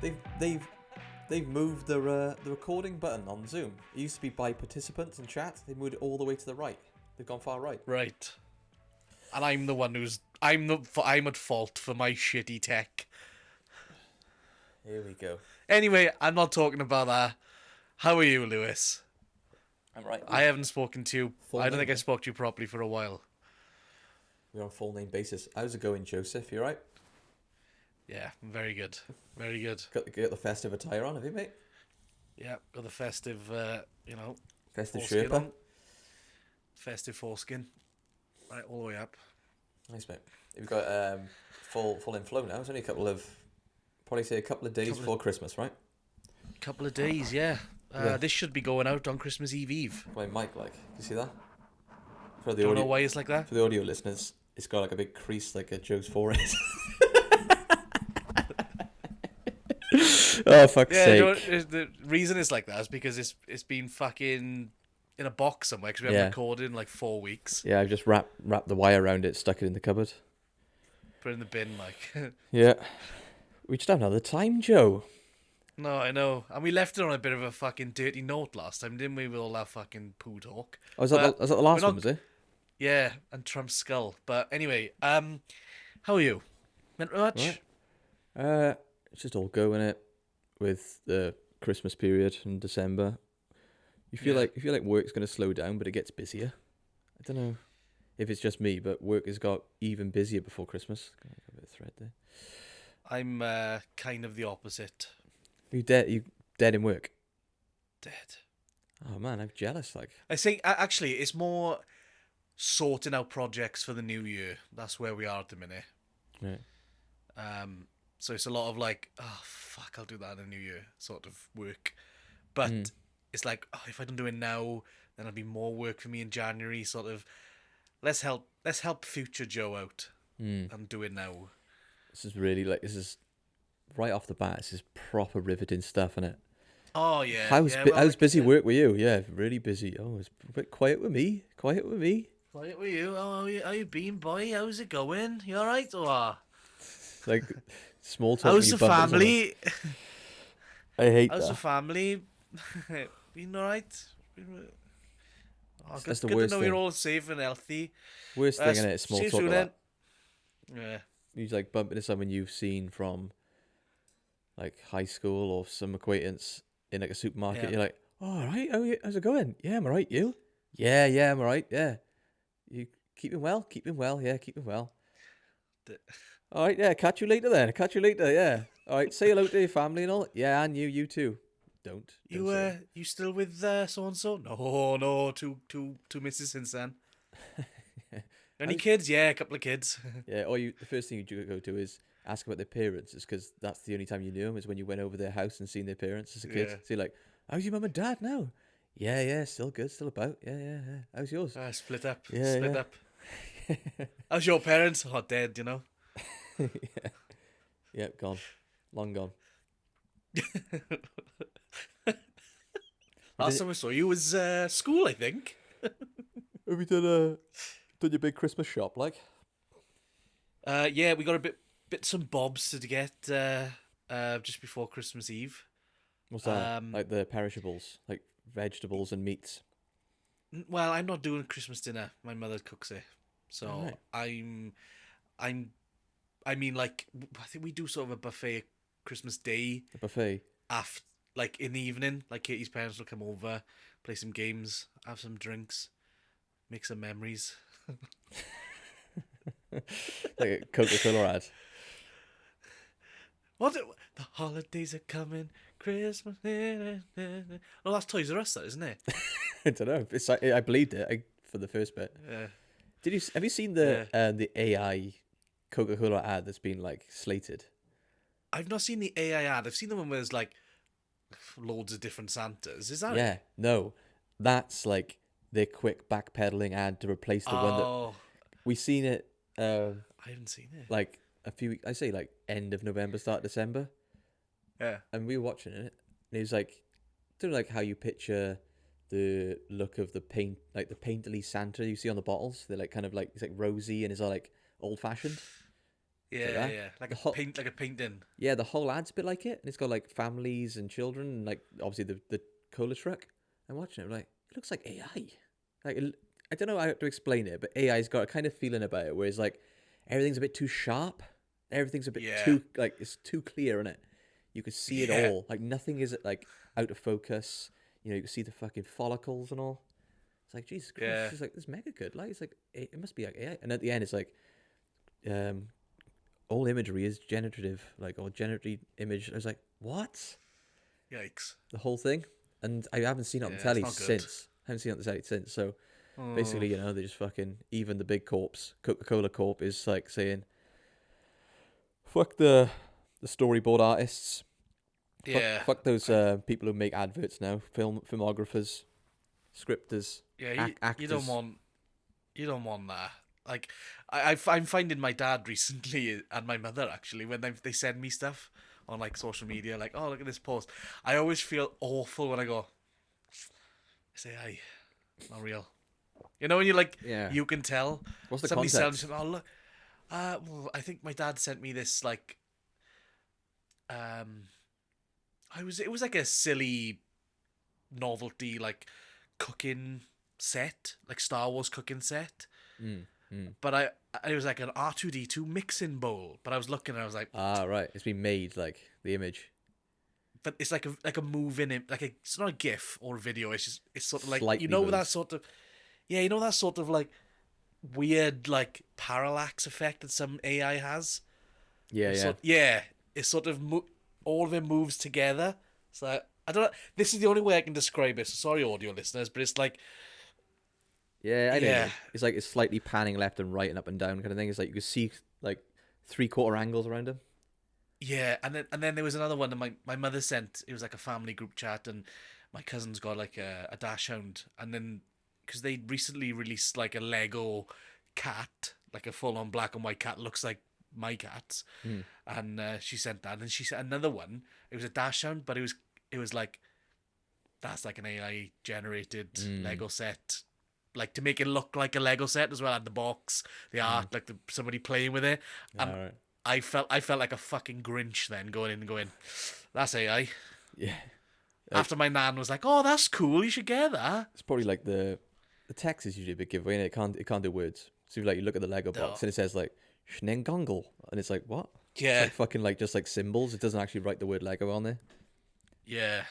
they've moved the recording button on Zoom. It used to be by participants and chat. They moved it all the way to the right. They've gone far right. Right. And I'm the one I'm at fault for my shitty tech. Here we go. Anyway, I'm not talking about that. How are you, Lewis? I'm right. I haven't spoken to you. Full I don't name, think I eh? spoke to you properly for a while. We're on full name basis. How's it going, Joseph? You right? Yeah, very good. Very good. Got the festive attire on, have you, mate? Yeah, got the festive, Festive foreskin Sherpa. on. Festive foreskin. Right, all the way up. Nice, mate. You've got full in flow now. It's only a couple of days before Christmas, right? Couple of days, yeah. Yeah. This should be going out on Christmas Eve. My mic, like, you see that? For the Don't audio, know why it's like that. for the audio listeners, it's got like a big crease, like a Joe's forehead. Oh, fuck's Yeah, sake. the reason it's like that is because it's been fucking in a box somewhere because we haven't recorded in like 4 weeks. Yeah, I've just wrapped the wire around it, stuck it in the cupboard. Put it in the bin, like. Yeah. We just don't have the time, Joe. No, I know. And we left it on a bit of a fucking dirty note last time, didn't we, with all that fucking poo talk? Oh, was that the last not- one, was it? Yeah, and Trump's skull. But anyway, how are you? Not much? Right. It's just all go in it with the Christmas period in December. You feel like work's going to slow down, but it gets busier. I don't know if it's just me, but work has got even busier before Christmas. Got a bit of thread there. I'm kind of the opposite. You dead in work? Dead. Oh man, I'm jealous. Like, I think, actually, it's more sorting out projects for the new year. That's where we are at the minute. right. So it's a lot of like, oh fuck, I'll do that in the new year sort of work. But it's like, oh, if I don't do it now, then there'll be more work for me in January. Sort of, let's help future Joe out and do it now. This is right off the bat. This is proper riveting stuff, isn't it? Oh yeah. How's busy work with you? Yeah, really busy. Oh, it's a bit quiet with me. Quiet with you? Oh, how you been, boy? How's it going? You all right or what? Like small talk. How's the family? I hate How's that. the family? Been all right? Oh, That's the good worst to know thing. you're all safe and healthy. Worst thing in it is small see you talk. soon Like then. Yeah. you like bump into someone you've seen from like high school or some acquaintance in like a supermarket. Yeah. You're like, oh, all right, how's it going? Yeah, I'm all right. You? Yeah, I'm all right. Yeah. You keeping well? Yeah, keeping well. All right, yeah. Catch you later then. Yeah. All right. Say hello to your family and all. Yeah, and you too. Don't say. You still with so and so? No, two misses since then. Any kids? Yeah, a couple of kids. Yeah. Or the first thing you go to is ask about their parents, is because that's the only time you knew them is when you went over their house and seen their parents as a kid. Yeah. So you're like, how's your mum and dad now? Yeah, still good, still about. Yeah. How's yours? Split up. Yeah, Split yeah. up. How's your parents? Oh, dead. You know. Yeah. Yep, gone. Long gone. Last time I saw you was school, I think. Have you done your big Christmas shop, like? Yeah, we got a bits and bobs to get just before Christmas Eve. What's that? Like the perishables, like vegetables and meats. Well, I'm not doing Christmas dinner. My mother cooks it, so Oh, right. I mean, like, I think we do sort of a buffet Christmas Day The buffet. after, like in the evening. Like Katie's parents will come over, play some games, have some drinks, make some memories. Like a Coca-Cola ad. The holidays are coming, Christmas. Oh, that's Toys R Us, that isn't it? I don't know. It's like, I believed it for the first bit. Yeah. Have you seen the AI Coca-Cola ad that's been like slated? I've not seen the AI ad. I've seen the one where there's like loads of different Santas. Is that Yeah, it? no, that's like their quick backpedaling ad to replace the one that Oh, we seen it. I haven't seen it. Like a few weeks, I say like end of November, start December, Yeah. and we were watching it. And it was like, don't know, like how you picture the look of the paint, like the painterly Santa you see on the bottles. They're like kind of like it's like rosy and it's all like old fashioned. It's like Yeah, that. yeah. Like The a whole paint, like a painting. Yeah, the whole ad's a bit like it, and it's got like families and children, and like obviously the cola truck. I'm watching it, like it looks like AI. Like I don't know how to explain it, but AI's got a kind of feeling about it, where it's like everything's a bit too sharp, everything's a bit Yeah, too like it's too clear in it. You could see it yeah, all. Like nothing is like out of focus. You know, you can see the fucking follicles and all. It's like Jesus Christ. yeah. It's like this mega good. Like it's like it must be like AI. And at the end, it's like um all imagery is generative, like or generative image. I was like, what? Yikes. The whole thing? And I haven't seen it on the Yeah, it's telly not good. since. I haven't seen it on the telly since. So Oh, basically, they just fucking even the big corpse, Coca-Cola Corp, is like saying, fuck the storyboard artists. yeah. Fuck those I, people who make adverts now, filmographers, scripters, yeah, you don't actors. want that. Like, I'm finding my dad recently and my mother actually when they send me stuff on like social media, like, oh look at this post. I always feel awful when I go, I say, "Hey, not real." You know when you like Yeah. you can tell What's the somebody's selling context? something. Oh look, well, I think my dad sent me this like, um, it was like a silly novelty like cooking set, like Star Wars cooking set. Mm, mm. But it was like an R2D2 mixing bowl. But I was looking and I was like, Ah, right. It's been made like the image but it's like a move in it, it's not a GIF or a video. It's just it's sort of like slightly that moved. sort of that sort of like weird like parallax effect that some AI has. Yeah, It's yeah. it's sort of all of it moves together. So I don't know. This is the only way I can describe it. So sorry, audio listeners, but it's like Yeah, I know what you yeah, mean. It's like it's slightly panning left and right and up and down kind of thing. It's like you can see like 3/4 angles around him. yeah, and then there was another one that my mother sent. It was like a family group chat, and my cousin's got like a dash hound, and then because they recently released like a Lego cat, like a full on black and white cat, looks like my cat's, Mm. and she sent that, and she sent another one. It was a dash hound, but it was like that's like an AI generated Mm. Lego set. Like to make it look like a Lego set as well, and the box, the Mm. art, like somebody playing with it, All and right. I felt like a fucking Grinch then going in and going, that's AI. Yeah. Like After my nan was like, oh, that's cool, you should get that. it's probably like the text is usually a big giveaway, and it can't do words. So like you look at the Lego box No. and it says like Schnengongle, and it's like what? It's Yeah, like fucking like just like symbols. It doesn't actually write the word Lego on there yeah.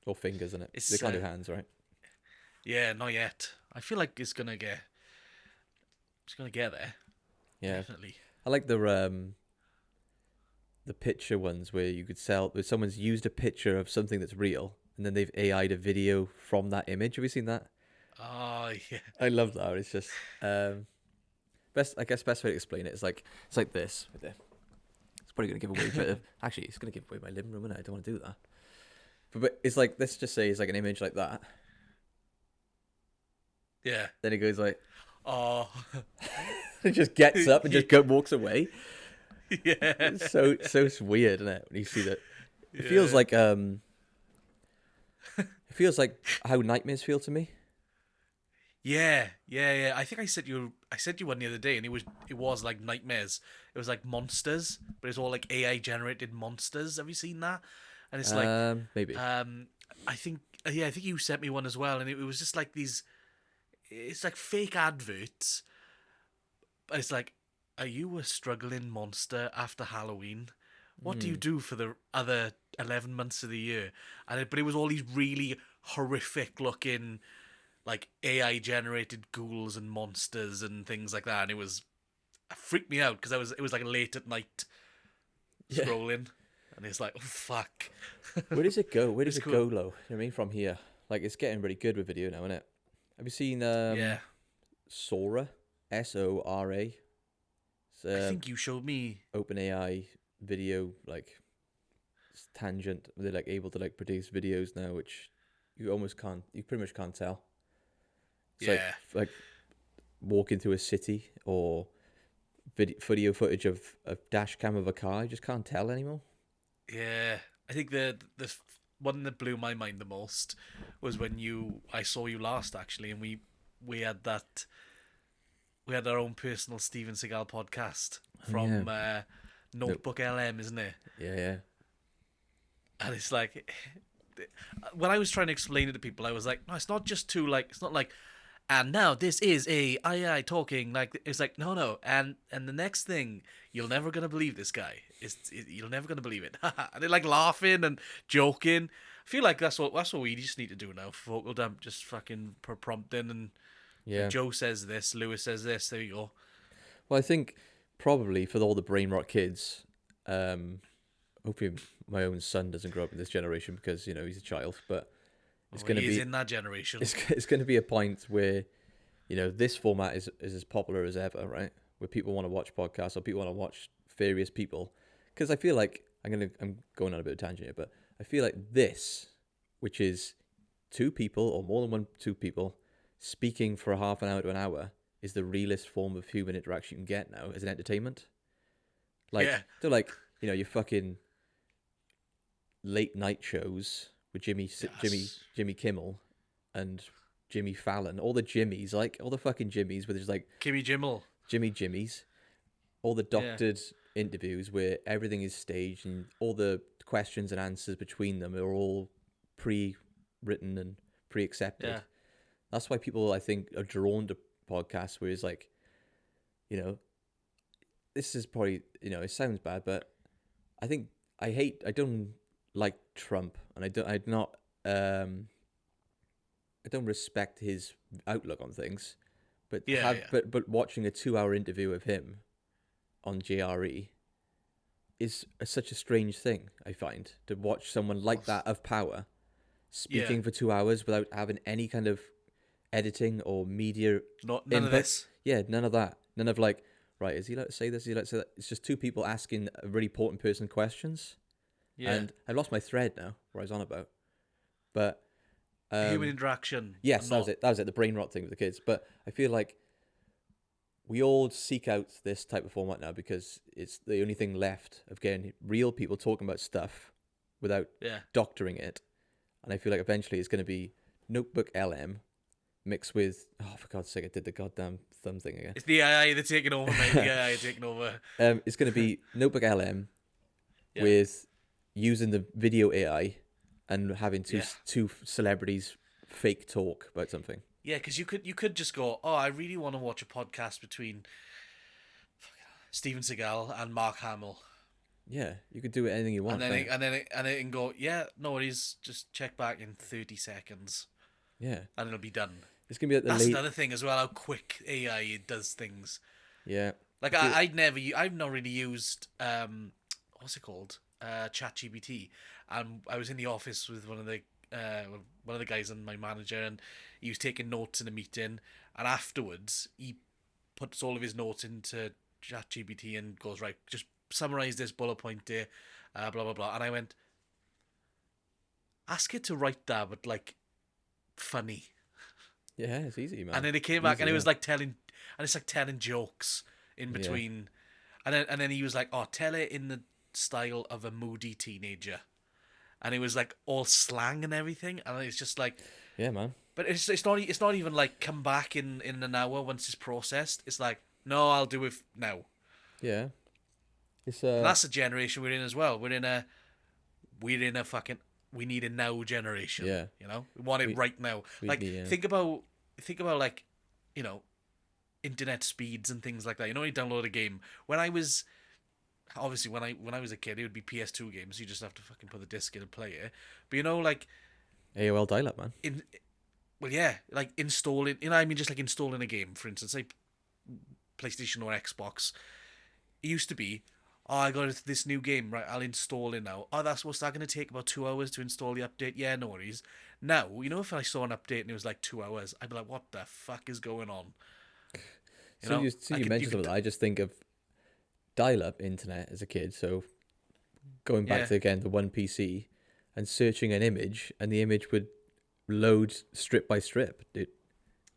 or fingers in it. They It's can't do hands, right? yeah, not yet. I feel like it's gonna get there. Yeah. Definitely. I like the picture ones where you could sell where someone's used a picture of something that's real and then they've AI'd a video from that image. Have you seen that? Oh yeah. I love that. It's just best. I guess best way to explain it is like it's like this right there. It's probably gonna give away a bit of. Actually, it's gonna give away my living room, and I don't want to do that. But it's like let's just say it's like an image like that. Yeah. Then it goes like Oh it just gets up and just walks away. yeah. It's so weird, isn't it? When you see that, it Yeah. feels like how nightmares feel to me. Yeah, yeah, yeah. I think I sent you one the other day, and it was like nightmares. It was like monsters, but it's all like AI generated monsters. Have you seen that? And it's like, Maybe. I think yeah, I think you sent me one as well, and it was just like these. It's like fake adverts, but it's like, are you a struggling monster after Halloween? What do you Mm. do for the other 11 months of the year? But it was all these really horrific looking like AI generated ghouls and monsters and things like that, and it freaked me out because it was like late at night Yeah. scrolling, and it's like, oh, fuck. Where does it go? Where does It's it cool. go, low? You know what I mean? From here, like it's getting really good with video now, isn't it? Have you seen Yeah, Sora? Sora. It's I think you showed me. OpenAI video like tangent. They're like able to like produce videos now, which you pretty much can't tell. It's Yeah, like walking through a city or video footage of a dash cam of a car. You just can't tell anymore. yeah. I think the one that blew my mind the most was when I saw you last actually, and we had that we had our own personal Steven Seagal podcast Oh, yeah. from Notebook LM, isn't it? Yeah. And it's like, when I was trying to explain it to people, I was like, no, it's not just two, like, it's not like, and now this is a AI talking, like, it's like, no, and the next thing, you're never gonna believe this guy. You're never gonna believe it. And they're like laughing and joking. I feel like that's what we just need to do now. Vocal dump, just fucking prompting, and Yeah. Joe says this, Lewis says this. There you go. Well, I think probably for all the brain rot kids, hopefully my own son doesn't grow up in this generation because, he's a child, but it's going to He's be in that generation. it's going to be a point where, this format is as popular as ever, right? Where people want to watch podcasts or people want to watch various people. Because I feel like, I'm going on a bit of a tangent here, but I feel like this, which is two people or more than two people speaking for a half an hour to an hour, is the realest form of human interaction you can get now as an entertainment. Like, Yeah. they're like, your fucking late night shows with Jimmy Kimmel and Jimmy Fallon, all the Jimmys, like all the fucking Jimmys, where there's like Jimmy's, all the doctored interviews where everything is staged and all the questions and answers between them are all pre-written and pre-accepted. Yeah. That's why people, I think, are drawn to podcasts where it's like, this is probably, it sounds bad, but I think I don't like Trump, and I don't respect his outlook on things, but but watching a 2-hour interview of him on JRE is such a strange thing. I find to watch someone like that of power speaking for 2 hours without having any kind of editing or media None input. of this. Yeah, none of that. None of like, right, is he allowed to say this? Is he allowed to say that? It's just two people asking a really important person questions. Yeah. And I lost my thread now, where I was on about. But human interaction. Yes, that was it. That was it. The brain rot thing with the kids. But I feel like we all seek out this type of format now because it's the only thing left of getting real people talking about stuff without doctoring it. And I feel like eventually it's going to be Notebook LM mixed with, for God's sake, I did the goddamn thumb thing again. It's the AI that's taking over, mate. The AI taking over. It's going to be Notebook LM with using the video AI and having two celebrities fake talk about something. Yeah, because you could just go, I really want to watch a podcast between Steven Seagal and Mark Hamill. Yeah, you could do anything you want. And then it can go, no worries, just check back in 30 seconds. Yeah. And it'll be done. It's gonna be That's another thing as well, how quick AI does things. Yeah. Like I've not really used what's it called? ChatGPT. And I was in the office with one of the guys and my manager, and he was taking notes in a meeting, and afterwards he puts all of his notes into ChatGPT and goes, right, just summarize this bullet point there, blah blah blah. And I went, ask it to write that, but like funny. Yeah, it's easy, man. And then it came back, and it was like telling jokes in between, and then he was like, tell it in the style of a moody teenager, and it was like all slang and everything, and it's just like, yeah, man. But it's not even like come back in an hour once it's processed. It's like, no, I'll do it now. Yeah, it's that's the generation we're in as well. We're in a fucking we need a now generation. Yeah, we want it right now. Like think about like, internet speeds and things like that. You download a game. When I was a kid, it would be PS2 games. You just have to fucking put the disc in and play it. But like AOL dial-up, man. Like installing. Just like installing a game, for instance, like PlayStation or Xbox. It used to be, I got this new game, right, I'll install it now. What's that going to take, about 2 hours to install the update? Yeah, no worries. Now, if I saw an update and it was like 2 hours, I'd be like, what the fuck is going on? You mentioned something, I just think of dial-up internet as a kid, so going back to, again, the one PC, and searching an image, and the image would load strip by strip.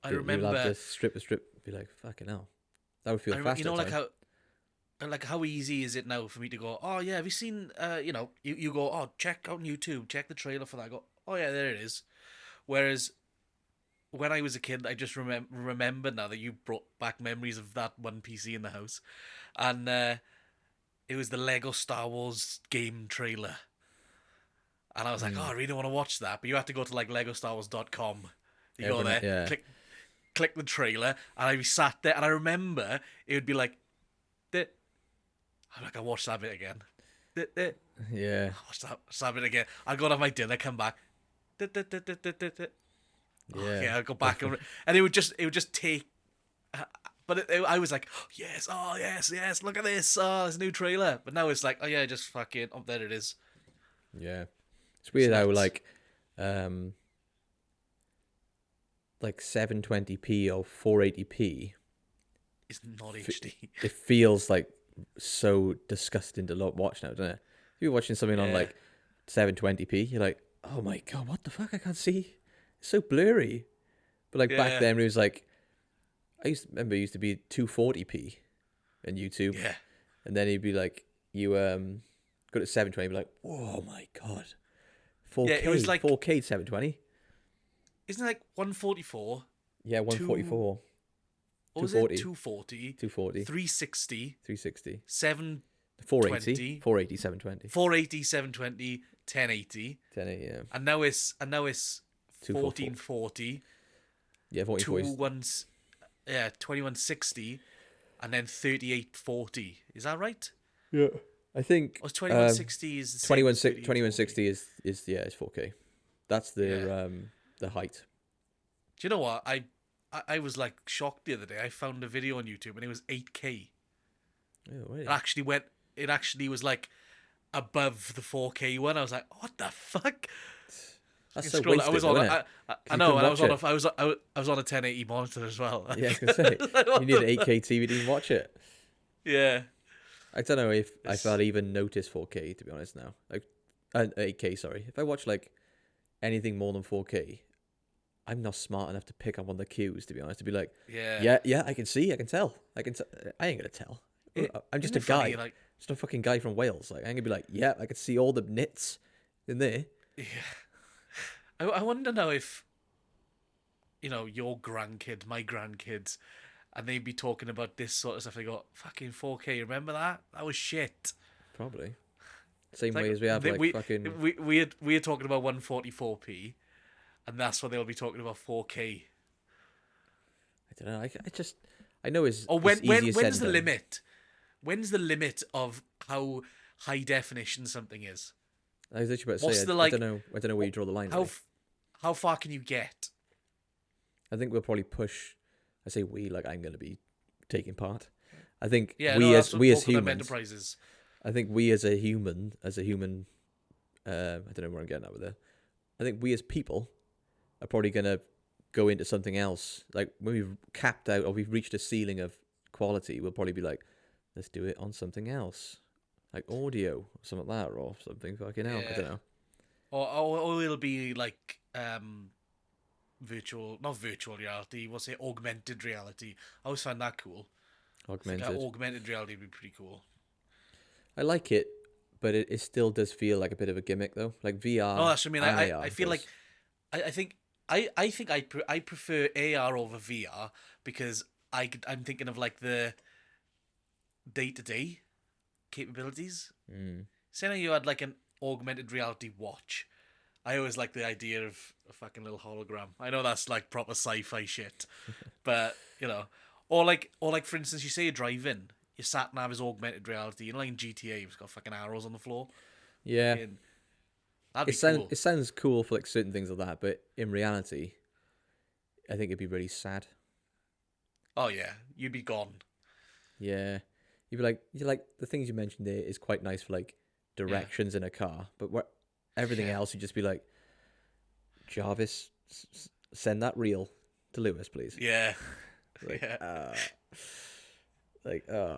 I remember... You'd have to strip by strip, be like, fucking hell. That would feel faster. How easy is it now for me to go, have you seen, you go, check out YouTube, check the trailer for that. I go, there it is. Whereas when I was a kid, I just remember now that you brought back memories of that one PC in the house. And it was the Lego Star Wars game trailer. And I was like, oh, I really want to watch that. But you have to go to like LegoStarWars.com. You go there, Yeah. click the trailer, and I sat there, and I remember it would be like, I'm like, I watched that bit again. Yeah. Watch that bit again. I got off my dinner, come back. Yeah. I'll go back and it would just take. But I was like, oh yes, look at this, there's a new trailer. But now it's like, oh yeah, just fucking, oh there it is. Yeah. It's weird how nuts. like 720p or 480p, It's not HD. it feels like so disgusting to watch now, doesn't it? If you're watching something on like 720p, you're like, oh my god, what the fuck? I can't see. It's so blurry. But like back then, it was like, I remember it used to be 240p on YouTube. Yeah. And then it'd be like, you go to 720, be like, oh my god. 4K, Yeah, it was like 4K 720. Isn't it like 144? Yeah, 144. What was it? 240. 240. 360. 360. 720. 480. 480, 720. 480, 720, 1080. 1080, yeah. And now it's 1440. Yeah, 1440. 2160, and then 3840. Is that right? Yeah. I think Or 2160 is the same as 2160 is 4K. That's the height. Do you know what? I was like shocked the other day. I found a video on YouTube and it was 8K. Oh, really? It actually was like above the 4K one. I was like, what the fuck? That's so wasted, I know, and I was on a 1080 monitor as well. Yeah, I was gonna say you need an 8K TV to even watch it. Yeah. I don't know if I'd even notice 4K, to be honest. Now, like 8K, sorry. If I watch like anything more than 4K, I'm not smart enough to pick up on the cues. To be honest, to be like, yeah, I can see, I can tell, I ain't gonna tell. I'm just a guy, just a fucking guy from Wales. Like, I ain't gonna be like, yeah, I can see all the nits in there. Yeah. I wonder now if, your grandkid, my grandkids, and they'd be talking about this sort of stuff. They go, fucking 4K, remember that? That was shit. Probably. Same way as we have fucking... We're talking about 144p, and that's what they'll be talking about 4K. I don't know. I know it's... Or when's the limit? When's the limit of how high definition something is? I was literally about to say, I don't know where you draw the line. How far can you get? I think we'll probably push. I say we, like I'm going to be taking part. I think we as humans. Enterprises. I think we as a human, I don't know where I'm getting at with it. I think we as people are probably going to go into something else. Like when we've capped out or we've reached a ceiling of quality, we'll probably be like, let's do it on something else. Like audio, or something like that, or something fucking hell. I don't know. Or it'll be like not virtual reality. What's it? Augmented reality. I always find that cool. Augmented reality would be pretty cool. I like it, but it still does feel like a bit of a gimmick, though. Like VR. No, that's what I mean. I feel like I think I prefer AR over VR because I'm thinking of like the day-to-day capabilities. Say now you had like an augmented reality watch. I always like the idea of a fucking little hologram. I know that's like proper sci-fi shit, but or like for instance, you say you're driving, your sat nav is augmented reality. Like in GTA, it's got fucking arrows on the floor. Yeah, that'd be cool. It sounds cool for like certain things like that, but in reality, I think it'd be really sad. Oh yeah, you'd be gone. Yeah. You'd be like the things you mentioned there is quite nice for like directions in a car, but everything else you'd just be like, Jarvis, send that reel to Lewis, please. Yeah.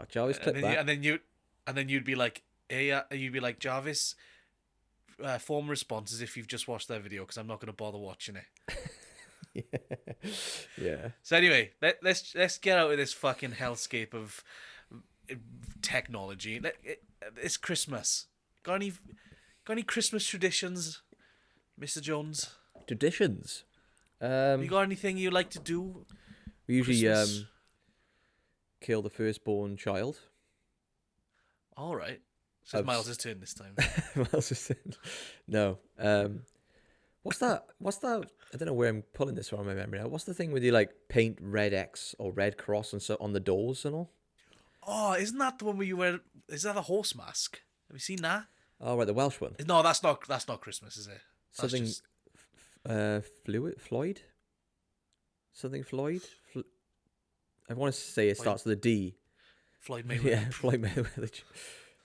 Jarvis, clip that. And then you'd be like, you'd be like, Jarvis, form responses if you've just watched that video because I'm not going to bother watching it. Yeah. So anyway, let's get out of this fucking hellscape of technology. It's Christmas. Got any Christmas traditions, Mr. Jones? Traditions. You got anything you like to do? We usually kill the firstborn child. All right. So it's Of Miles' turn this time. what else is it? No. What's that? What's that? I don't know where I'm pulling this from my memory now. What's the thing where you like paint red X or red cross and so on the doors and all? Oh, isn't that the one where you wear? Is that a horse mask? Have you seen that? Oh, right, the Welsh one. No, that's not. That's not Christmas, is it? That's Something, just Floyd? Something Floyd? I want to say it Floyd, starts with a D. Floyd Mayweather. Yeah, Floyd Mayweather.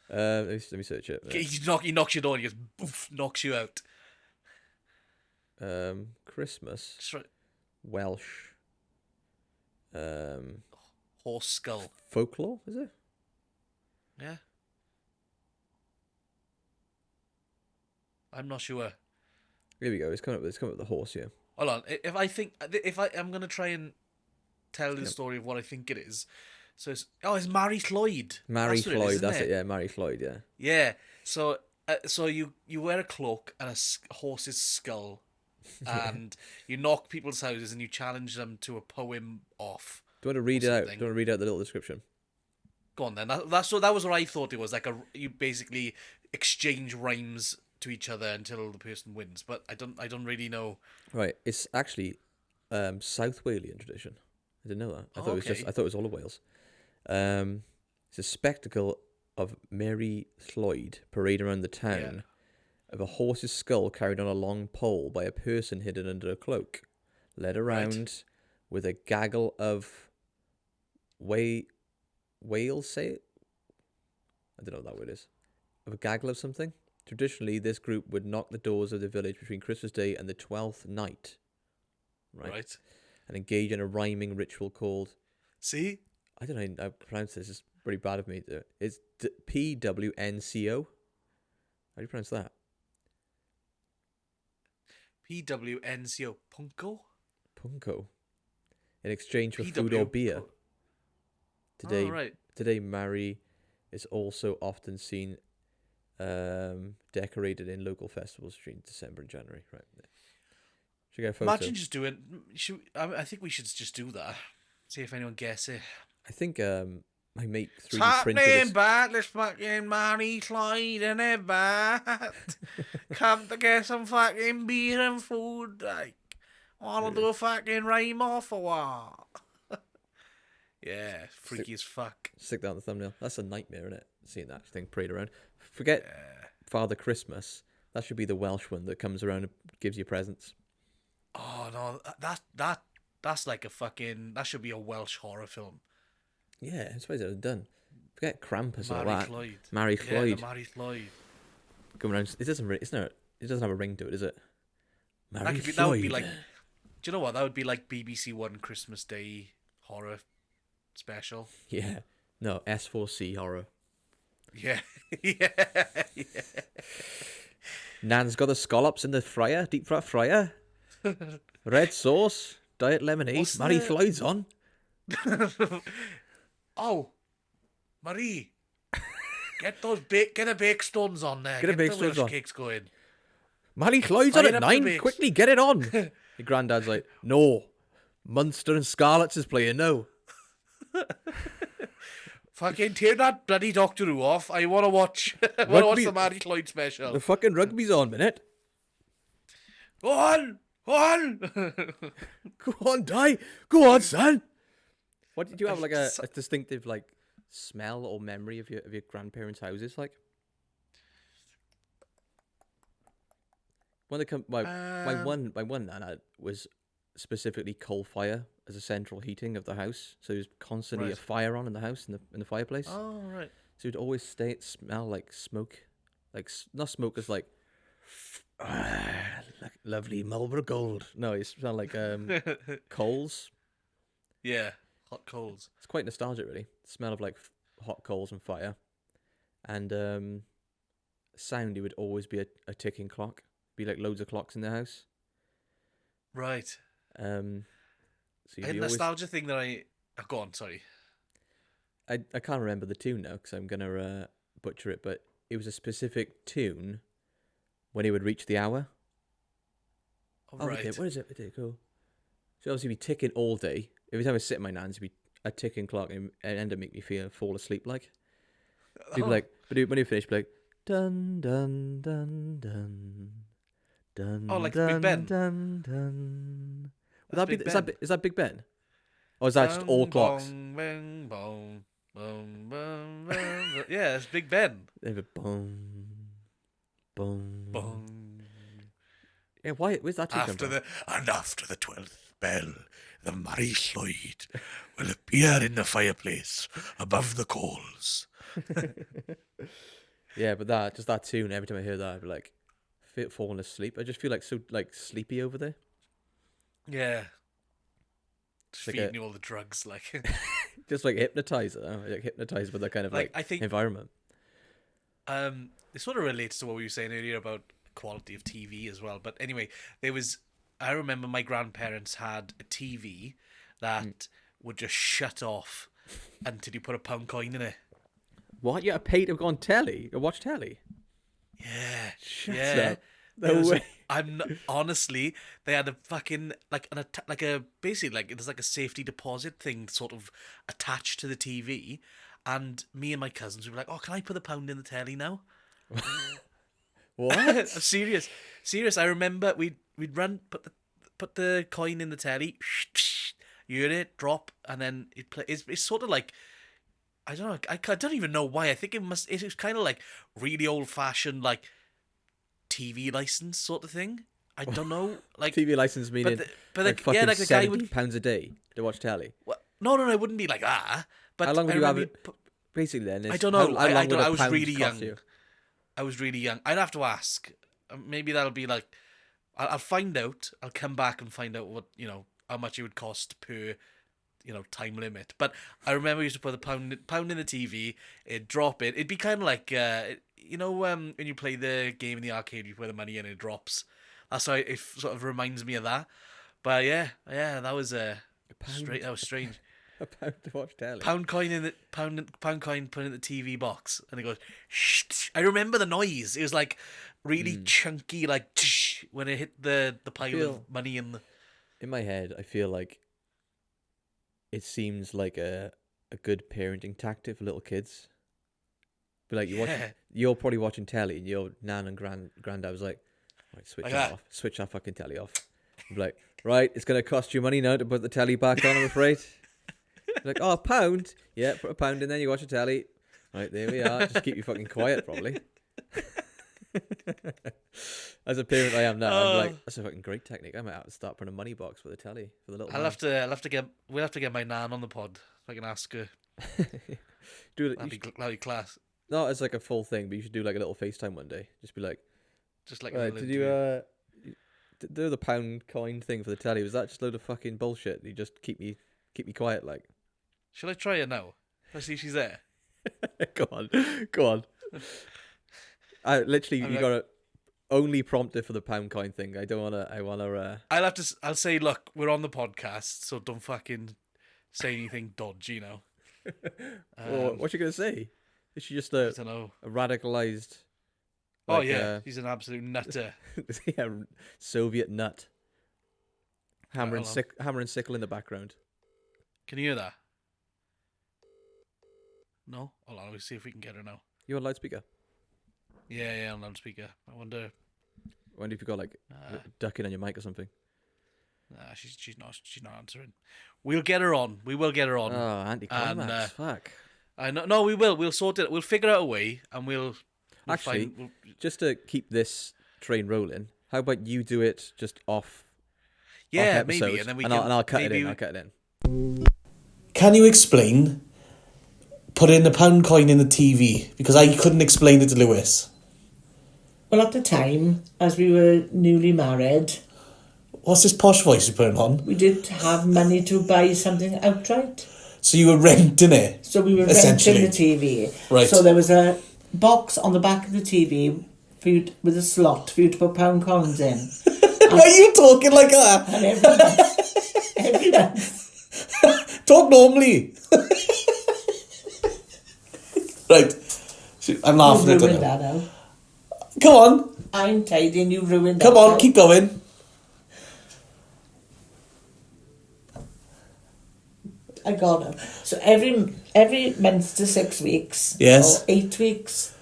Let me search it. He knocks your door and he just boof, knocks you out. Christmas. Just right. Welsh. Horse skull. Folklore, is it? Yeah. I'm not sure. Here we go. It's coming up with the horse here. Hold on. I'm gonna try and tell the story of what I think it is. So it's Mary Floyd. Mary That's what Floyd. it is, isn't That's it? it. Yeah, Mary Floyd. Yeah. Yeah. So you wear a cloak and a horse's skull, and you knock people's houses and you challenge them to a poem off. Do you want to read it out? Do something. you want to read out the little description? Go on then. That was what I thought it was. Like you basically exchange rhymes to each other until the person wins. But I don't really know. Right. It's actually South Walian tradition. I didn't know that. I thought it was all of Wales. It's a spectacle of Mary Floyd parade around the town of a horse's skull carried on a long pole by a person hidden under a cloak, led around with a gaggle of whales. Say it. I don't know what that word is. Of a gaggle of something. Traditionally, this group would knock the doors of the village between Christmas Day and the 12th night. Right. And engage in a rhyming ritual called... See? I don't know how to pronounce this. It's pretty bad of me. It's PWNCO. How do you pronounce that? PWNCO. Punko? Punko. In exchange for food or beer. Today, Mary is also often seen decorated in local festivals between December and January. Right. Should I get a photo? Imagine just doing... I think we should just do that. See if anyone gets it. I think my mate 3D Stop printed playing this. bat, let's fucking Mary Floyd in a bat. Come to get some fucking beer and food. Like, wanna do a fucking rhyme off or what? Yeah, freaky as fuck. Stick that on the thumbnail. That's a nightmare, isn't it? Seeing that thing parade around. Forget Father Christmas. That should be the Welsh one that comes around and gives you presents. Oh no, that's like a fucking... That should be a Welsh horror film. Yeah, I suppose it was done. Forget Krampus or Mary that. Floyd. Mary Floyd. Yeah, the Mary Floyd. Coming around. It doesn't. It doesn't have a ring to it, does it? Mary Floyd. That would be like... Do you know what? That would be like BBC One Christmas Day horror special. Yeah. No, S4C horror. Yeah. yeah. Nan's got the scallops in the fryer, deep fry fryer. Red sauce, diet lemonade. What's Mary the- Floyd's on. Oh, Marie, get a bake stones on there. Get a bake the stones Welsh on. cakes going. Mary Floyd's on Fire at up the 9. bakes. Quickly, get it on. Your granddad's like, no. Munster and Scarlets is playing now. Fucking tear that bloody Doctor Who off. I want to watch. I want to watch Rugby- the Mary Floyd special. The fucking rugby's on, minute. Go on, go on. Go on, Di. Go on, son. What did you have, like a distinctive like smell or memory of your grandparents' houses like? When they come, my one nana was specifically coal fire as a central heating of the house, so there was constantly a fire on in the house in the fireplace. Oh right. So it'd always smell like smoke, like not smoke as like lovely Marlboro Gold. No, it smelled like coals. Yeah, hot coals. It's quite nostalgic, really. The smell of like hot coals and fire, and sound. It would always be a ticking clock. Be like loads of clocks in the house. Right. So A nostalgia thing that I... Oh, go on, sorry. I can't remember the tune now because I'm gonna butcher it, but it was a specific tune when it would reach the hour. Oh, right. Okay, what is it? Okay, cool. So obviously be ticking all day. Every time I sit in my nan's, it'd be a ticking clock and it ended up making me fall asleep like. People like, But when you finish, be like, dun dun dun dun dun Oh, like dun Big Ben. dun dun. Would That's that be? Big Is Ben. that Big Ben? Or is that just all Bong, clocks? bong, bang, bong, bong, bong, bong. Yeah, it's Big Ben. They have a boom, boom. Bong. Yeah, why? Where's that tune come from? After the 12th bell, the Mary Lloyd will appear in the fireplace above the coals. Yeah, but that tune. Every time I hear that, I'd be like, falling asleep. I just feel like so sleepy over there. Yeah. Just Like feeding you all the drugs, like. Just like hypnotized, like hypnotized with that kind of like I think environment. it sort of relates to what we were saying earlier about quality of TV as well. But anyway, I remember my grandparents had a TV that would just shut off until you put a pound coin in it. What? You got to pay to go on telly or watch telly? Yeah. Shut yeah. up. No way. Honestly, they had a fucking basically like there's like a safety deposit thing sort of attached to the TV, and me and my cousins were like, "Oh, can I put the pound in the telly now?" What? I'm serious. I remember we'd put the coin in the telly, you hear it drop, and then it play. It's sort of like, I don't know. I don't even know why. I think it was kind of like really old fashioned like TV license sort of thing. I don't know. Like TV license meaning like fucking the guy would £70 a day to watch telly. Well, no, it wouldn't be like that. But How long would I you have remember it? Basically, then I don't know. How long I would a was pound really cost young. you? I was really young. I'd have to ask. Maybe that'll be like, I'll find out. I'll come back and find out what how much it would cost per time limit. But I remember we used to put the pound in the TV. It'd drop it. It'd be kind of like when you play the game in the arcade, you put the money in and it drops. That's why it sort of reminds me of that. But yeah, that was That was strange. A pound to watch telly. Pound coin put in the TV box, and it goes. Shh. I remember the noise. It was like really chunky, like when it hit the pile of money in the. In my head, I feel like it seems like a good parenting tactic for little kids. But like you're probably watching telly, and your nan and granddad was like, "Right, switch that off. Switch that fucking telly off." I'd be like, "Right, it's gonna cost you money now to put the telly back on. I'm afraid." Like, "Oh, a pound? Yeah, put a pound in, then you watch a telly." Right, there we are. Just keep you fucking quiet, probably. As a parent I am now, I'm like, that's a fucking great technique. I might have to start putting a money box for the telly for the little. We'll have to get my nan on the pod. If I can ask her. That'd be class. No, it's like a full thing, but you should do like a little FaceTime one day. Just be like, did you do the pound coin thing for the telly? Was that just a load of fucking bullshit? You just keep me quiet, like. Shall I try it now? Let's see if she's there. Go on. I literally, you gotta only prompt it for the pound coin thing. I wanna. I'll say, look, we're on the podcast, so don't fucking say anything dodgy, What's she gonna say? Is she just I don't know. a radicalized? He's an absolute nutter. Yeah, Soviet nut. Hammer and sickle in the background. Can you hear that? No? Hold on, we'll see if we can get her now. You on loudspeaker? Yeah, on loudspeaker. I wonder if you got like ducking on your mic or something. Nah, she's not answering. We'll get her on. We will get her on. Oh, anticlimax. Fuck. I know. No, we will. We'll sort it. We'll figure out a way, and we'll actually just to keep this train rolling. How about you do it just off? Yeah, off maybe, and then I'll cut it in. I'll cut it in. Can you explain? Put in the pound coin in the TV, because I couldn't explain it to Lewis. Well, at the time, as we were newly married... What's this posh voice you're putting on? We didn't have money to buy something outright. So you were renting it? So we were renting the TV. Right. So there was a box on the back of the TV with a slot for you to put pound coins in. Why are you talking like that? And every month. Talk normally. Right. I'm laughing at ruined that now. Come on. I'm tidying, you ruined that. Come on, now. keep going. I got it. So every month to 6 weeks. Yes. Or 8 weeks.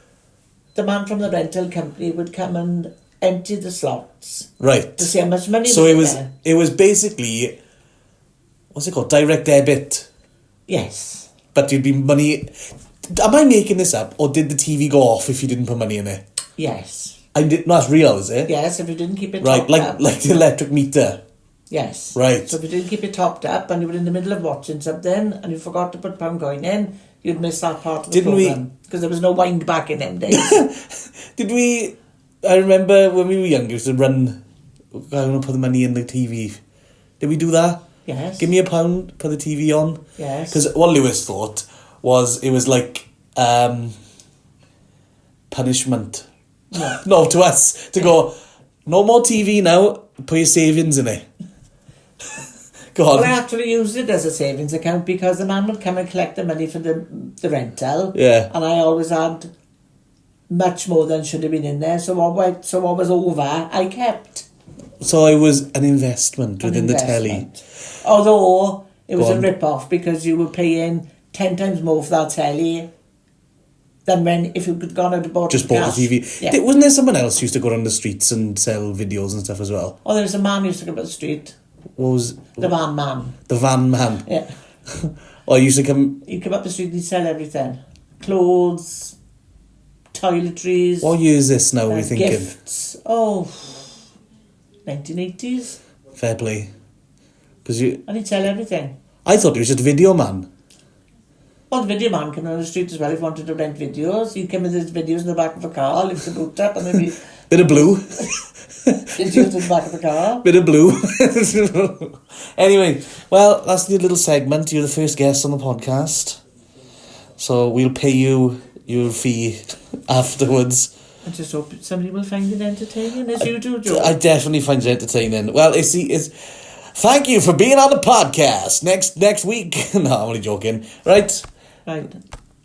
the man from the rental company would come and empty the slots Right. to see how much money So was in there. it was basically, what's it called? Direct debit. Yes. But you'd be money. Am I making this up, or did the TV go off if you didn't put money in it? Yes. No, that's real, is it? Yes, if you didn't keep it Right, topped up. like the electric meter. Yes. Right. So if you didn't keep it topped up and you were in the middle of watching something and you forgot to put pound coin in, you'd miss that part of the Didn't we- programme. Because there was no wind back in them days. Did we? I remember when we were younger, we used to run. I want to put the money in the TV. Did we do that? Yes. Give me £1, put the TV on. Yes. Because what Lewis thought was it was like punishment. No. No, to us to go. No more TV now. Put your savings in it. Go on. Well, I actually used it as a savings account because the man would come and collect the money for the rental. Yeah. And I always had much more than should have been in there. So what was over, I kept. So it was an investment within the telly. Investment. Although it was Go a on. rip-off because you were paying 10 times more for that telly than when if you could gone out and bought Just it bought cash. the TV. Yeah. Wasn't there someone else who used to go around the streets and sell videos and stuff as well? Oh, there was a man who used to come up the street. What was The van man. the van man? Yeah. Or he used to come. He'd come up the street and he'd sell everything. Clothes, toiletries, What year is this now? We're thinking. gifts. Oh, 1980s. Fair play. Because you, And he'd sell everything. I thought he was just video man. Well, the video man came on the street as well if he wanted to rent videos. He'd come with his videos in the back of a car, lift the boot up and maybe Bit of blue. videos in the back of the car. Bit of blue. Anyway, well, that's the little segment. You're the first guest on the podcast. So we'll pay you your fee afterwards. I just hope somebody will find it entertaining, as you do, Joe. I definitely find it entertaining. Well, it's thank you for being on the podcast. Next week. No, I'm only joking. Right. Right,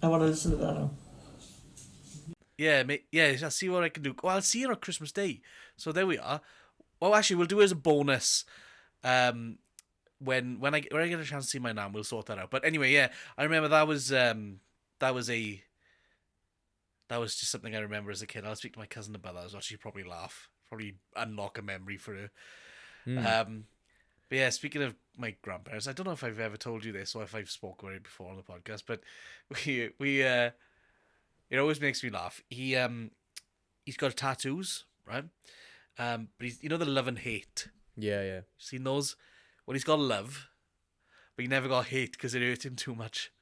I want to listen to that now. Yeah, I'll see what I can do. Well, I'll see you on Christmas Day. So there we are. Well, actually, we'll do it as a bonus. When I get a chance to see my nan, we'll sort that out. But anyway, yeah, I remember that was just something I remember as a kid. I'll speak to my cousin about that as well. She'd probably laugh, probably unlock a memory for her. But yeah, speaking of my grandparents, I don't know if I've ever told you this or if I've spoken about it before on the podcast, but we it always makes me laugh. He's got tattoos, right? But he's, the love and hate. Yeah. Seen those? Well, he's got love, but he never got hate because it hurt him too much.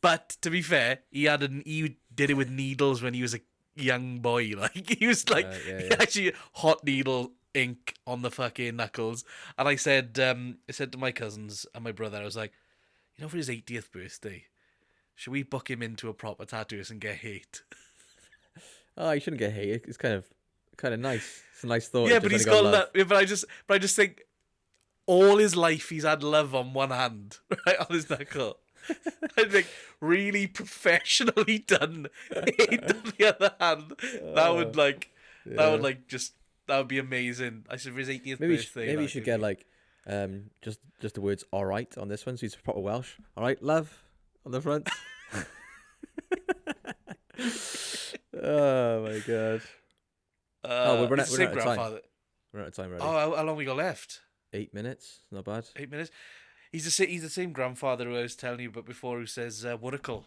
But to be fair, he did it with needles when he was a young boy. Like he was like he actually hot needle ink on the fucking knuckles. And I said to my cousins and my brother, I was like, for his 80th birthday, should we book him into a proper tattooist and get hate? Oh, you shouldn't get hate. It's kind of nice. It's a nice thought. Yeah, Just but only he's got love. love. But I just think all his life he's had love on one hand, right on his knuckle. I think really professionally done hate on the other hand. That would be amazing. I said for his 80th birthday. Maybe you should get like just the words "all right" on this one, so he's proper Welsh. All right, love on the front. Oh my god. We're running out of time. We're out of time already. Oh, how long we got left? 8 minutes. Not bad. 8 minutes. He's the same grandfather who I was telling you about before, who says Wurricle.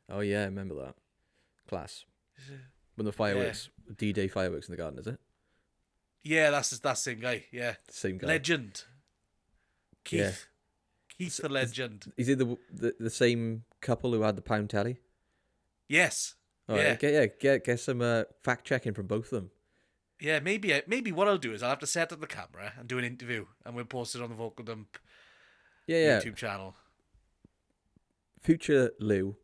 Oh yeah, I remember that. Class. When the fireworks, D-Day fireworks in the garden, is it? Yeah, that's the same guy. Yeah, Same guy. legend. Keith. Yeah. Keith the legend. Is it the same couple who had the pound telly? Yes. Oh, yeah. Get some fact checking from both of them. Yeah, maybe what I'll do is I'll have to set up the camera and do an interview, and we'll post it on the Vocal Dump YouTube channel. Future Lou,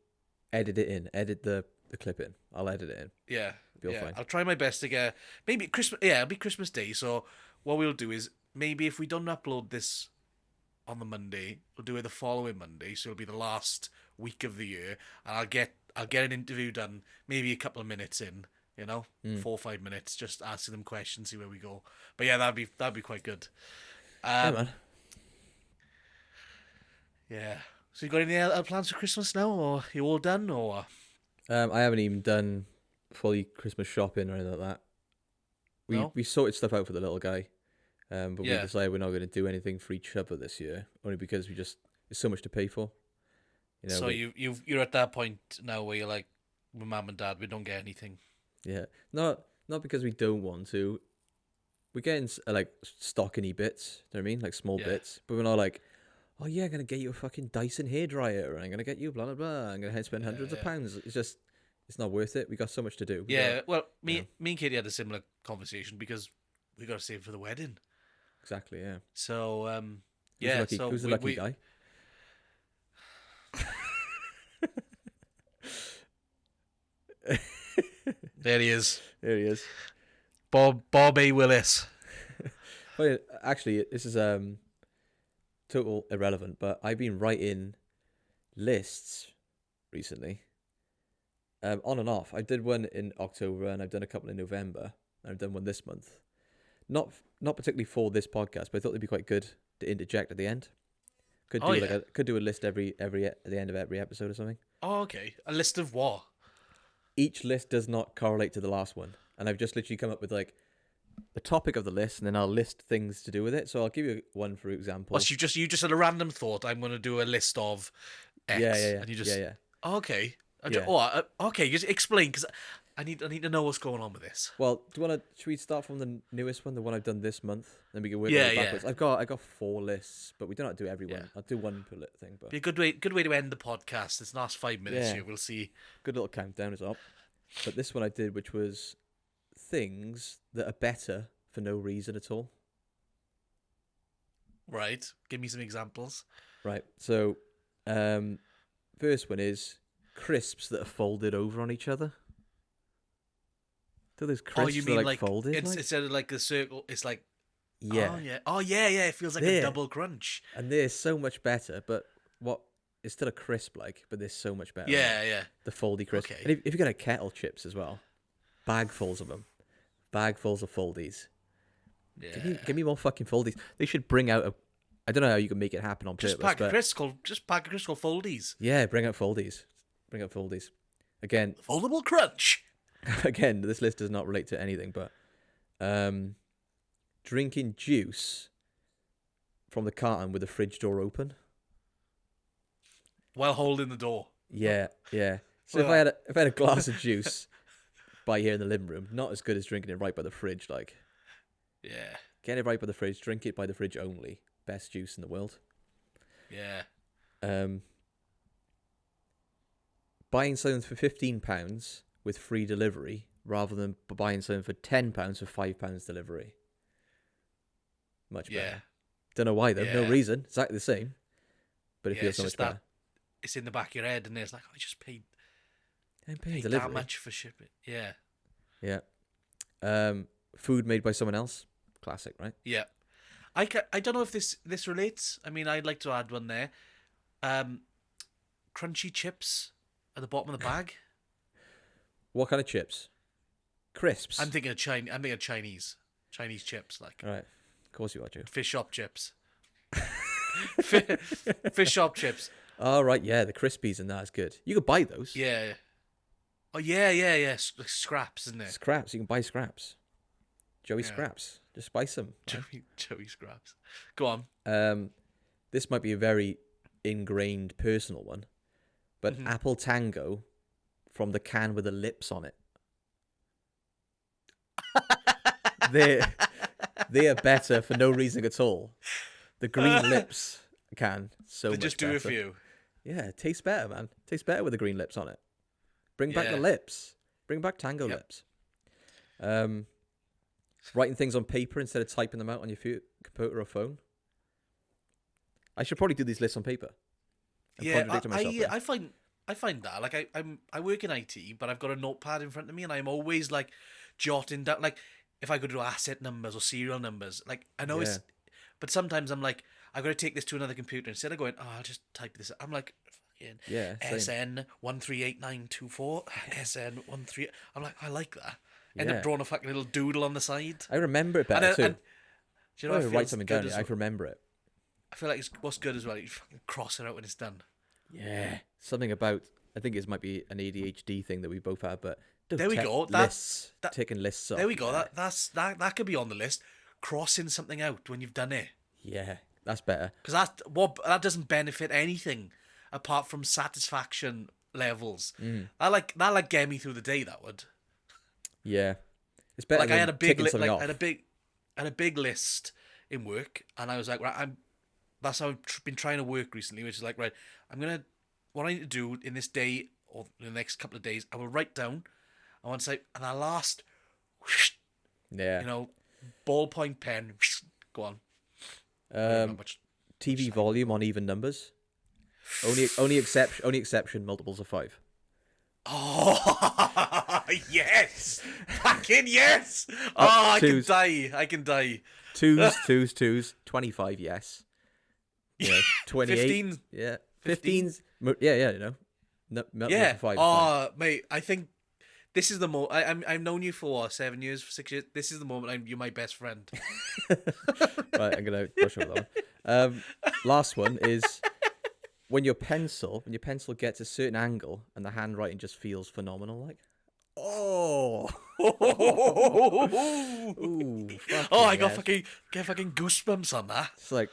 edit it in. Edit the clip in. I'll edit it in. Yeah. Be all fine. I'll try my best to get maybe Christmas. Yeah, it'll be Christmas Day. So what we'll do is maybe if we don't upload this on the Monday, we'll do it the following Monday. So it'll be the last week of the year, and I'll get an interview done. Maybe a couple of minutes in. 4 or 5 minutes, just asking them questions, see where we go. But yeah, that'd be quite good. Yeah, man. Yeah. So you got any other plans for Christmas now, or you all done, or? I haven't even done fully Christmas shopping or anything like that. No? We sorted stuff out for the little guy, but we Yeah. decided we're not going to do anything for each other this year, only because there's so much to pay for. You know, So you're at that point now where you're like, with mum and dad, we don't get anything. yeah, not because we don't want to. We're getting like stockiny bits. You know what I mean? Like small Yeah. bits, but we're not like, oh yeah, I'm gonna get you a fucking Dyson hairdryer, or I'm gonna get you blah blah blah. I'm gonna spend hundreds of pounds. It's not worth it. We got so much to do. Me and Katie had a similar conversation because we got to save for the wedding. Exactly. Yeah. So Who's the lucky guy? There he is, There he is. Bob A. Willis. Well, actually, this is total irrelevant, but I've been writing lists recently, on and off. I did one in October, and I've done a couple in November, and I've done one this month. Not particularly for this podcast, but I thought they'd be quite good to interject at the end. Could do a list every at the end of every episode or something. Oh, okay. A list of what? Each list does not correlate to the last one, and I've just literally come up with like the topic of the list, and then I'll list things to do with it. So I'll give you one for example. Well, you just had a random thought. I'm going to do a list of X. Yeah. And you just yeah. Oh, okay. Yeah. Okay. Just explain because I need to know what's going on with this. Well, should we start from the newest one, the one I've done this month? Then we can work Yeah, our way backwards. yeah. I got 4 lists, but we don't have to do every one. Yeah. I'll do one per thing, but Be a good way to end the podcast. This last 5 minutes Yeah. here, we'll see. good little countdown as well. But this one I did, which was things that are better for no reason at all. Right. Give me some examples. Right. So, first one is crisps that are folded over on each other. Do those crisps you that are mean like folded? instead of like the circle, it's like Yeah. Oh yeah. Oh yeah. It feels like a There. double crunch. And they're so much better, but it's still a crisp, but they're so much better. Yeah. The foldy crisp. Okay. And if you got a kettle chips as well, bagfuls of them, bagfuls of foldies. Yeah. Give me more fucking foldies. They should bring out I don't know how you can make it happen on Just purpose, pack but of crisps called foldies. yeah, bring out foldies. Bring out foldies. Again, Foldable crunch. again, this list does not relate to anything, but drinking juice from the carton with the fridge door open. While holding the door. Yeah. So if I had a glass of juice by here in the living room, not as good as drinking it right by the fridge. Like, Yeah. get it right by the fridge, drink it by the fridge only. Best juice in the world. Yeah. Buying something for £15 with free delivery rather than buying something for £10 for £5 delivery. Much better. Yeah. Don't know why though. No Yeah. reason. Exactly the same. But it Yeah, feels it's so much just that better. it's in the back of your head, and it's like, I just paid I'm paying that delivery. much for shipping. Yeah. Yeah. Food made by someone else. Classic, right? Yeah. I don't know if this relates. I mean, I'd like to add one there. Crunchy chips at the bottom of the bag. What kind of chips? Crisps. I'm thinking of Chinese chips, like All right. Of course you are, Joe. fish shop chips. Fish shop chips. All right. Yeah, the crispies and that is good. You could buy those. Yeah. Oh yeah. Like scraps, isn't it? Scraps. You can buy scraps. Joey Yeah. Scraps. Just spice them. Right? Joey scraps. Go on. This might be a very ingrained personal one, but Apple Tango from the can with the lips on it. They are better for no reason at all. The green lips can so They much just do better. it for you. Yeah, it tastes better, man. Tastes better with the green lips on it. Bring back the Yeah. lips. Bring back Tango Yep. lips. Writing things on paper instead of typing them out on your computer or phone. I should probably do these lists on paper. I'm contradicting myself there. I find that like I work in IT, but I've got a notepad in front of me, and I'm always like jotting down, like if I could do asset numbers or serial numbers. Like I know it's, but sometimes I'm like, I've got to take this to another computer instead of going, oh, I'll just type this. I'm like, fucking Yeah, same. SN 138924 SN 13. I'm like, I like that. End Yeah. up drawing a fucking little doodle on the side. I remember it better too. And, do you know, If it I write feels something good down, as I well. can remember it. I feel like what's good as well. You fucking cross it out when it's done. Yeah, something about I think it might be an ADHD thing that we both have, but There we go. Taking lists off. There we go. Yeah. That could be on the list. Crossing something out when you've done it, Yeah, that's better. because that doesn't benefit anything apart from satisfaction levels. That like get me through the day. That would. Yeah, it's better. Like I had a big ticking something off. I had a big list in work, and I was like, right, that's how I've been trying to work recently, which is like, right, what I need to do in this day or in the next couple of days, I will write down. I want to say, and I last, Yeah. ballpoint pen, go on. Not much. TV volume on even numbers. Only exception multiples of 5. Oh yes, fucking yes. Oh, I can die. Twos. 25. Yes. 28. 15. Yeah. 15's. Yeah. Multiples Yeah. of 5. Oh, mate, I think this is the moment. I've known you for 7 years, for 6 years. This is the moment you're my best friend. Right, I'm gonna brush over that one. Last one is when your pencil gets a certain angle and the handwriting just feels phenomenal. Like, oh, ooh, I got fucking goosebumps on that. It's like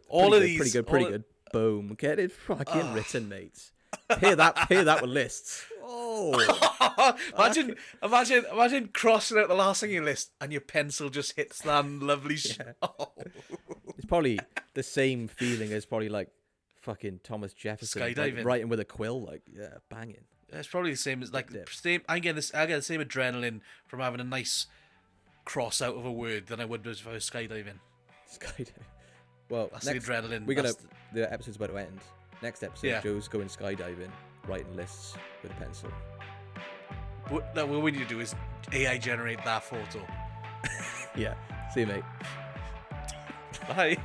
All of pretty these, good. Boom, get it fucking written, mates. Hear that with lists. Oh, imagine crossing out the last thing on your list and your pencil just hits that lovely. Oh. It's probably the same feeling as probably like fucking Thomas Jefferson Skydiving. writing with a quill, like banging. It's probably the same as like Dip. I get the same adrenaline from having a nice cross out of a word than I would if I was skydiving. Skydiving. Well, That's the adrenaline. The episode's about to end. Next episode, Yeah. Joe's going skydiving, writing lists with a pencil. What we need to do is AI generate that photo. Yeah. See you, mate. Bye.